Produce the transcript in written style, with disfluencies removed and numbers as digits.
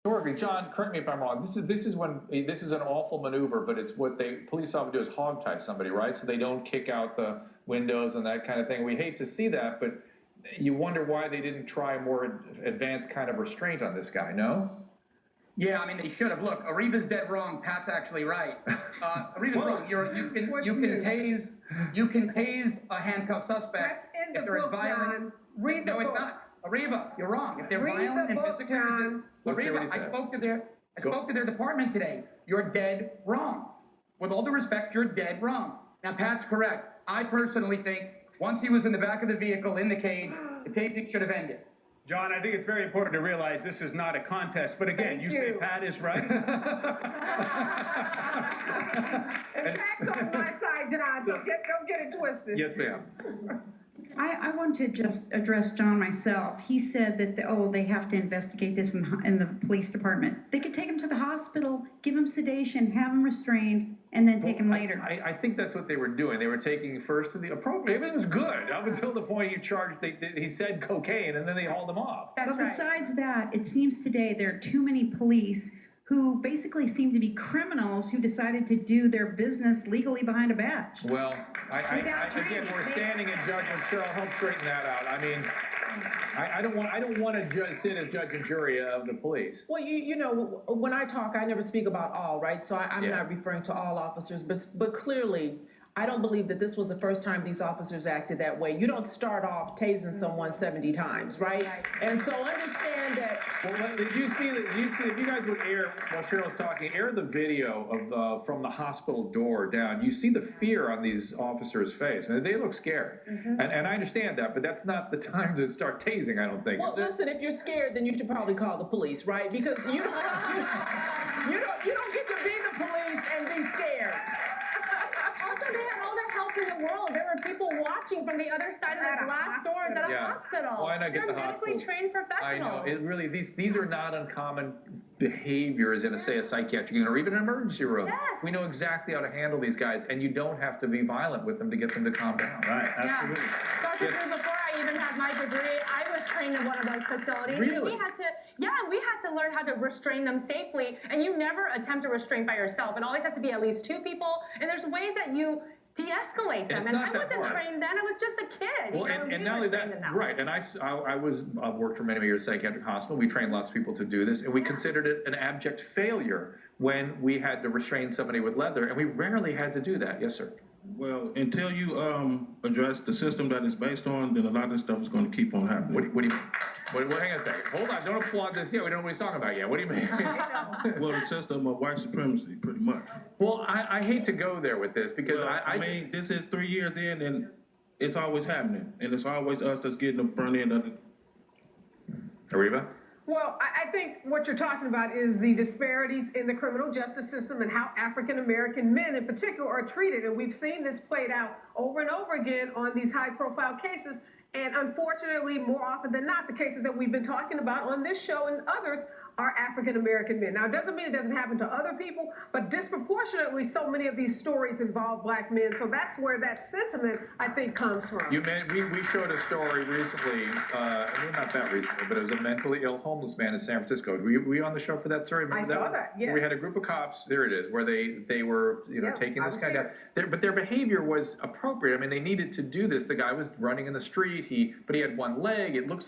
Historically, John, correct me if I'm wrong. This is an awful maneuver, but it's what police officers do is hogtie somebody, right? So they don't kick out the windows and that kind of thing. We hate to see that, but you wonder why they didn't try a more advanced kind of restraint on this guy. No? Yeah, I mean, they should have. Look, Ariba's dead wrong. Pat's actually right. Ariba's wrong. You can tase a handcuffed suspect if they're as violent. John. Read the book. It's not. Ariba, you're wrong. If they're Read violent the and book, physically resistant, Ariba, I spoke to their department today. You're dead wrong. With all due respect, you're dead wrong. Now, Pat's correct. I personally think once he was in the back of the vehicle in the cage, the tasing should have ended. John, I think it's very important to realize this is not a contest. But again, you say Pat is right. And Pat's on my side, John, so don't get it twisted. Yes, ma'am. I want to just address John myself. He said that, they have to investigate this in the police department. They could take him to the hospital, give him sedation, have him restrained, and then take him later. I think that's what they were doing. They were taking first to the appropriate. Everything was good up until the point you charged. He said cocaine, and then they hauled him off. But besides that, it seems today there are too many police who basically seem to be criminals who decided to do their business legally behind a badge. Well, again, we're standing in judgment. Cheryl, help straighten that out. I mean, I don't want to sit as judge and jury of the police. Well, you know, when I talk, I never speak about all, right? So I'm not referring to all officers, but clearly, I don't believe that this was the first time these officers acted that way. You don't start off tasing someone 70 times, right? And so understand that. Well, did you see if you guys would air, while Cheryl's talking, air the video of from the hospital door down. You see the fear on these officers' face. I mean, they look scared. And I understand that, but that's not the time to start tasing, I don't think. Well, listen, if you're scared, then you should probably call the police, right? Because you don't get to be the police and be scared. Also, they had all the help in the world. There were people watching from the other side of the glass doors at a hospital. Why not get the hospital? They're medically trained professionals. I know. It really, these are not uncommon behaviors in, say, a psychiatric unit or even an emergency room. Yes. We know exactly how to handle these guys, and you don't have to be violent with them to get them to calm down. Right, absolutely. Dr. Drew, before I even had my degree, I was trained in one of those facilities. Really? We had to learn how to restrain them safely, and you never attempt a restraint by yourself. It always has to be at least two people, and there's ways that you de-escalate them. It's and not I that wasn't hard. trained then. I was just a kid. Well, and not only that, right, and I've worked for many years at a psychiatric hospital. We trained lots of people to do this, and we considered it an abject failure when we had to restrain somebody with leather, and we rarely had to do that. Yes, sir. Well, until you address the system that it's based on, then a lot of this stuff is going to keep on happening. What do you mean? Hang on a second. Hold on. Don't applaud this yet. We don't know what he's talking about yet. What do you mean? Well, the system of white supremacy, pretty much. Well, I hate to go there with this because I mean, this is 3 years in, and it's always happening, and it's always us that's getting the front end of it. Ariba? Well, I think what you're talking about is the disparities in the criminal justice system and how African-American men in particular are treated. And we've seen this played out over and over again on these high-profile cases. And unfortunately, more often than not, the cases that we've been talking about on this show and others are African-American men. Now, it doesn't mean it doesn't happen to other people, but disproportionately, so many of these stories involve black men. So that's where that sentiment, I think, comes from. We showed a story recently, not that recently, but it was a mentally ill homeless man in San Francisco. Were you on the show for that story? I saw that, yes. We had a group of cops, there it is, where they were taking this guy down. But their behavior was appropriate. I mean, they needed to do this. The guy was running in the street, but he had one leg. It looks like